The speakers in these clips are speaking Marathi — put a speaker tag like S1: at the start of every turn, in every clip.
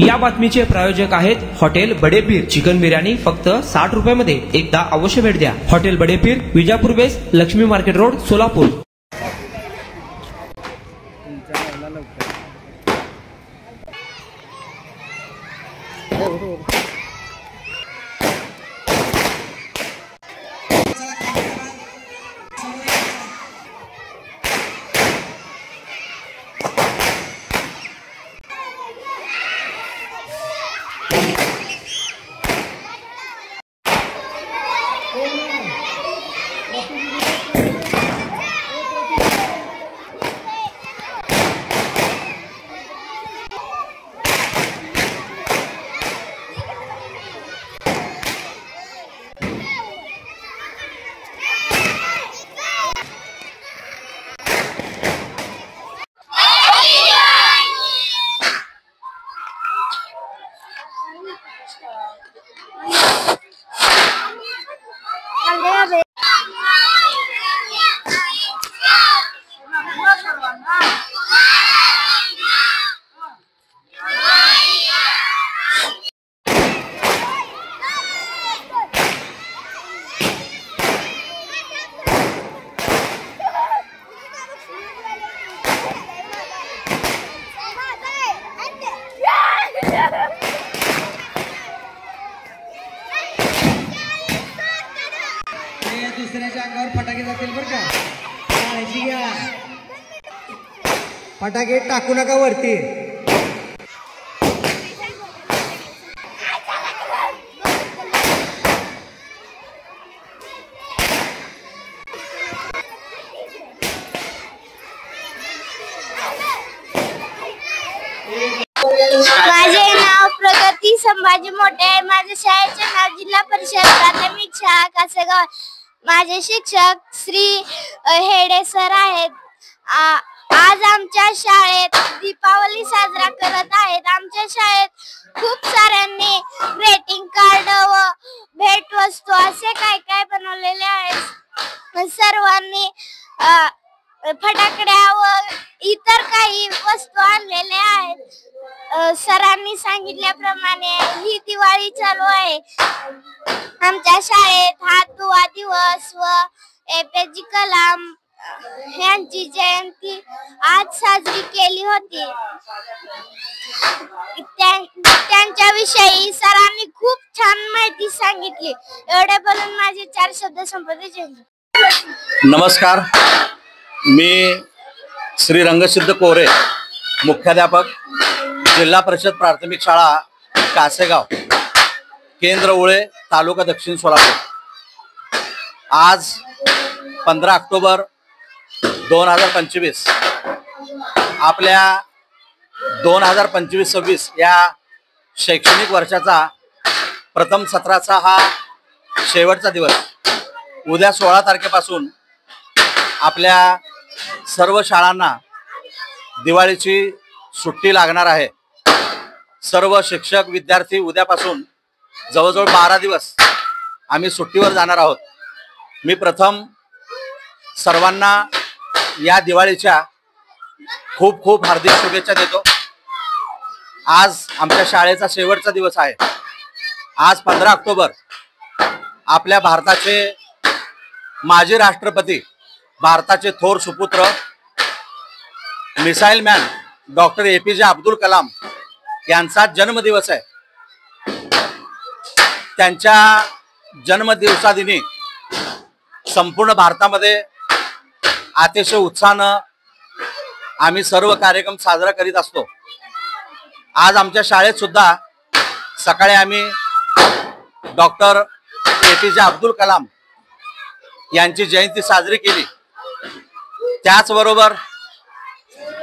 S1: या बातमीचे प्रायोजक आहेत हॉटेल बडेपीर चिकन बिर्याणी फक्त 60 रुपयामध्ये. एकदा अवश्य भेट द्या. हॉटेल बडेपीर, विजापूर बेस, लक्ष्मी मार्केट रोड, सोलापूर.
S2: दुसऱ्याच्या अंगावर फटाके जातील बरं का, काळजी घ्या. फटाके टाकू नका वरती.
S3: माझे नाव प्रगती संभाजी मोठे आहे. माझ्या शाळेचे नाव जिल्हा परिषद प्राथमिक शाळा कासेगाव. माझे शिक्षक श्री हेडे सर आहेत. आज आमच्या शाळेत दीपावली साजरा करत आहेत. आमच्या शाळेत खूप साऱ्यांनी ग्रीटिंग कार्ड व भेटवस्तू असे काय काय बनवलेले आहेत. सर्वांनी फटाकड्या व इतर काही वस्तू आणलेल्या आहेत. सरांनी सांगितल्याप्रमाणे ही दिवाळी चालू आहे. आमच्या शाळेत हात धुवा दिवस व APJ कलाम यांची जयंती आज साजरी केली होती. त्यांच्याविषयी सरांनी खूप छान माहिती सांगितली. एवढे बोलून माझे 4 शब्द संपवते.
S4: नमस्कार, मी श्री रंगसिद्ध कोरे, मुख्याध्यापक, जिल्हा परिषद प्राथमिक शाळा कासेगाव, केंद्र उळे, तालुका दक्षिण सोलापूर. आज 15 ऑक्टोबर 2025 आपल्या 2025-26 या शैक्षणिक वर्षाचा प्रथम सत्राचा हा शेवटचा दिवस. उद्या 16 तारखेपासून आपल्या सर्व शाळांना दिवाळीची सुट्टी लागणार आहे. सर्व शिक्षक विद्यार्थी उद्यापासून जवळजवळ 12 दिवस आम्ही सुट्टीवर जाणार आहोत. मी प्रथम सर्वांना या दिवाळीच्या खूप खूप हार्दिक शुभेच्छा देतो. आज आमच्या शाळेचा शेवटचा दिवस आहे. आज 15 ऑक्टोबर आपल्या भारताचे माजी राष्ट्रपती, भारताचे थोर सुपुत्र, missile man doctor APJ Abdul Kalam यांचा जन्मदिवस आहे. त्यांच्या जन्मदिवसादिनी संपूर्ण भारतामध्ये अतिशय उत्साहानं आम्ही सर्व कार्यक्रम साजरा करीत असतो. आज आमच्या शाळेत सुद्धा सकाळी आम्ही डॉक्टर APJ अब्दुल कलाम यांची जयंती साजरी केली. त्याचबरोबर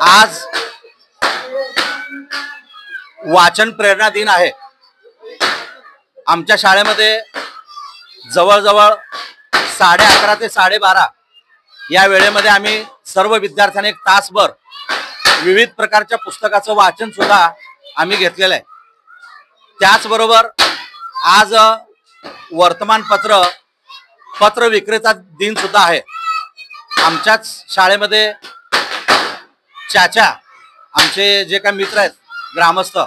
S4: आज वाचन प्रेरणा दिन आहे. आमच्या शाळेमध्ये जवळजवळ 11:30 ते 12:30 या वेळेमध्ये आम्ही सर्व विद्यार्थ्यांनी 1 तासभर विविध प्रकारच्या पुस्तकाचं वाचन सुद्धा आम्ही घेतलेलं आहे. त्याचबरोबर आज वर्तमानपत्र पत्र विक्रेता दिन सुद्धा आहे. आमच्याच शाळेमध्ये चाचा, आमचे जे काही मित्र आहेत ग्रामस्थ,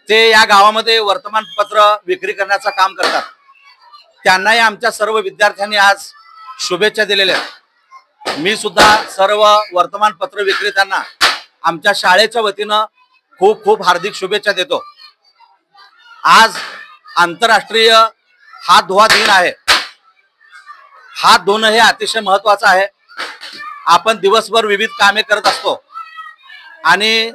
S4: ते या गावामध्ये वर्तमानपत्र विक्री करण्याचं काम करतात. त्यांनाही आमच्या सर्व विद्यार्थ्यांनी आज शुभेच्छा दिलेल्या आहेत. मी सुद्धा सर्व वर्तमानपत्र विक्रेत्यांना आमच्या शाळेच्या वतीनं खूप खूप हार्दिक शुभेच्छा देतो. आज आंतरराष्ट्रीय हात धुवा दिन आहे. हात धुणं हे अतिशय महत्वाचं आहे. आपण दिवसभर विविध कामे करत असतो आणि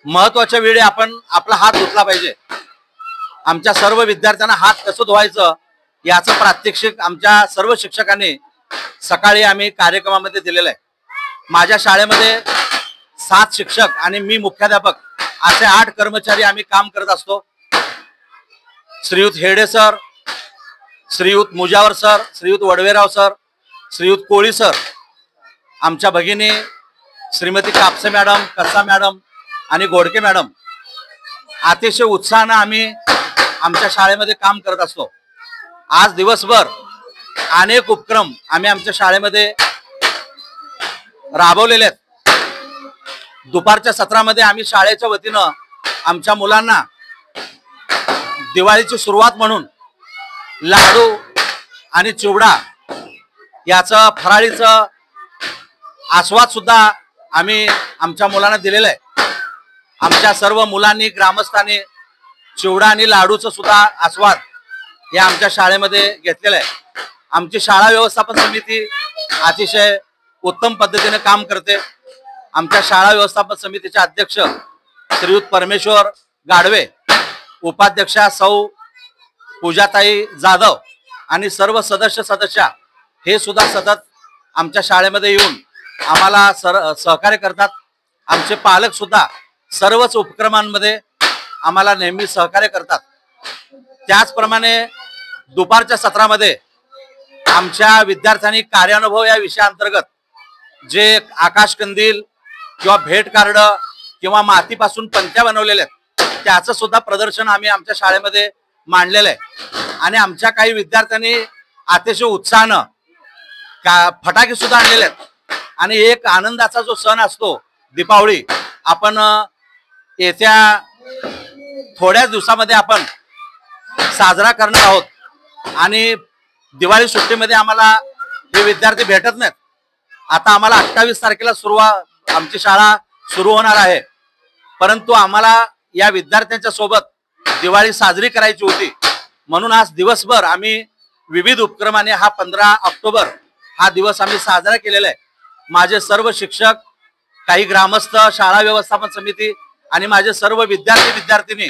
S4: महत्वाच्या वेळी आपण आपला हात धुतला पाहिजे. आमच्या सर्व विद्यार्थ्यांना हात कसं धुवायचं याचं प्रात्यक्षिक आमच्या सर्व शिक्षकांनी सकाळी आम्ही कार्यक्रमामध्ये दिलेलं आहे. माझ्या शाळेमध्ये 7 शिक्षक आणि मी मुख्याध्यापक असे 8 कर्मचारी आम्ही काम करत असतो. श्रीयुत हेडे सर, श्रीयुत मुजावर सर, श्रीयुत वडवेराव सर, श्रीयुत कोळी सर, आमच्या भगिनी श्रीमती कापसे मॅडम, कसा मॅडम आणि गोडके मॅडम, अतिशय उत्साहानं आम्ही आमच्या शाळेमध्ये काम करत असतो. आज दिवसभर अनेक उपक्रम आम्ही आमच्या शाळेमध्ये राबवलेले आहेत. दुपारच्या सत्रामध्ये आम्ही शाळेच्या वतीनं आमच्या मुलांना दिवाळीची सुरुवात म्हणून लाडू आणि चिवडा याचं फराळीचं आस्वाद सुद्धा आम्ही आमच्या मुलांना दिलेलं आहे. आमच्या सर्व मुलांनी ग्रामस्थांनी चिवडा आणि लाडूचं सुद्धा आस्वाद या आमच्या शाळेमध्ये घेतलेलं आहे. आमची शाळा व्यवस्थापन समिती अतिशय उत्तम पद्धतीने काम करते. आमच्या शाळा व्यवस्थापन समितीचे अध्यक्ष श्रीयुत परमेश्वर गाडवे, उपाध्यक्षा सौ पूजाताई जाधव आणि सर्व सदस्य हे सुद्धा सतत आमच्या शाळेमध्ये येऊन आम्हाला सहकार्य करतात. आमचे पालक सुद्धा सर्वच उपक्रमांमध्ये आम्हाला नेहमी सहकार्य करतात. त्याचप्रमाणे दुपारच्या सत्रामध्ये आमच्या विद्यार्थ्यांनी कार्यानुभव या विषयाअंतर्गत जे आकाश कंदील किंवा भेट कार्ड किंवा मातीपासून पंत्या बनवलेल्या आहेत त्याचं सुद्धा प्रदर्शन आम्ही आमच्या शाळेमध्ये मांडलेलं आहे. आणि आमच्या काही विद्यार्थ्यांनी अतिशय उत्साहानं फटाके सुद्धा आणलेले आहेत. आणि एक आनंदाचा जो सण असतो दीपावली, आपण येत्या थोड्याच दिवसामध्ये आपण साजरा करणार आहोत. आणि दिवाळी सुट्टीमध्ये आम्हाला हे विद्यार्थी भेटत नाहीत. आता आम्हाला 28 तारखेला आमची शाळा सुरू होणार आहे. परंतु आम्हाला या विद्यार्थ्यांच्या सोबत दिवाळी साजरी करायची होती, म्हणून आज दिवसभर आम्ही विविध उपक्रमाने हा 15 ऑक्टोबर हा दिवस आम्ही साजरा केलेला आहे. माझे सर्व शिक्षक, काही ग्रामस्थ, शाळा व्यवस्थापन समिती आणि माझे सर्व विद्यार्थी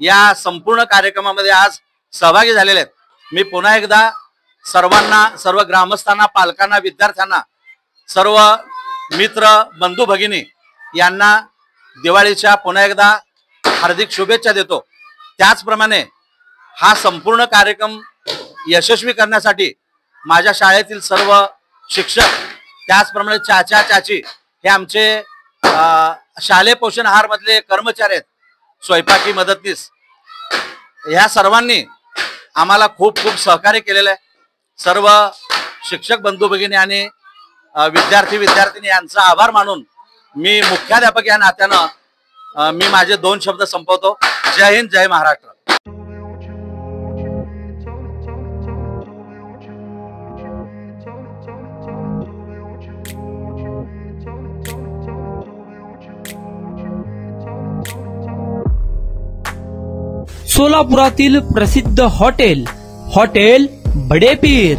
S4: या संपूर्ण कार्यक्रमामध्ये आज सहभागी झालेले आहेत. मी पुन्हा एकदा सर्वांना, सर्व ग्रामस्थांना, पालकांना, विद्यार्थ्यांना, सर्व मित्र बंधू भगिनी यांना दिवाळीच्या पुन्हा एकदा हार्दिक शुभेच्छा देतो. त्याचप्रमाणे हा संपूर्ण कार्यक्रम यशस्वी करण्यासाठी माझ्या शाळेतील सर्व शिक्षक, त्याचप्रमाणे चाचा चाची हे आमचे शालेय पोषण आहार मधले कर्मचारी आहेत, स्वयंपाकी मदतनीस, ह्या सर्वांनी आम्हाला खूप खूप सहकार्य केलेलं आहे. सर्व शिक्षक बंधू भगिनी आणि विद्यार्थिनी यांचा आभार मानून मी मुख्याध्यापक या नात्यानं मी माझे 2 शब्द संपवतो. जय हिंद, जय महाराष्ट्र.
S1: सोलापुरातील प्रसिद्ध हॉटेल बडेपीर.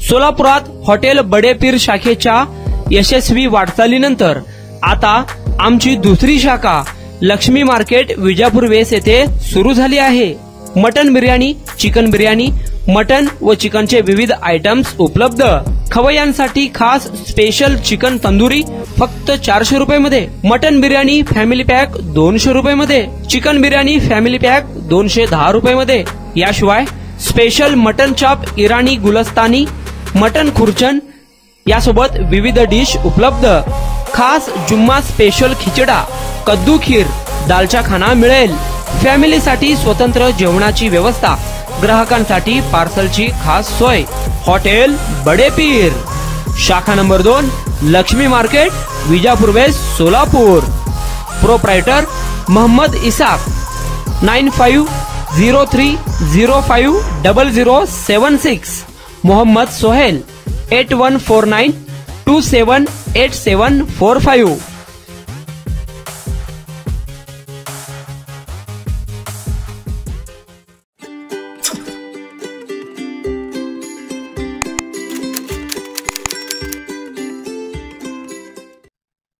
S1: सोलापुरात हॉटेल बडेपीर शाखेच्या यशस्वी वाटचालीनंतर आता आमची दुसरी शाखा लक्ष्मी मार्केट विजापूर वेस येथे सुरू झाली आहे. Mutton biryani, chicken biryani, mutton व चिकनचे विविध आयटम्स उपलब्ध. खवय्यांसाठी खास स्पेशल चिकन तंदुरी फक्त 400 रुपये, मटन बिर्याणी फॅमिली पॅक 200 रुपये, चिकन बिर्याणी फॅमिली पॅक 210 रुपये. याशिवाय स्पेशल मटन चाप, इराणी गुलस्तानी, मटन खुर्चन यासोबत विविध डिश उपलब्ध. खास जुम्मा स्पेशल खिचडा, कद्दू खीर, दालचा खाना मिळेल. फॅमिलीसाठी स्वतंत्र जेवणाची व्यवस्था, ग्राहकांसाठी पार्सलची खास सोय. हॉटेल बडेपीर, शाखा number 2, Lakshmi market, Vijapur west, Solapur. Proprietor Mohammad Isaq. 9503050076. Mohammad Sohail 8149278745.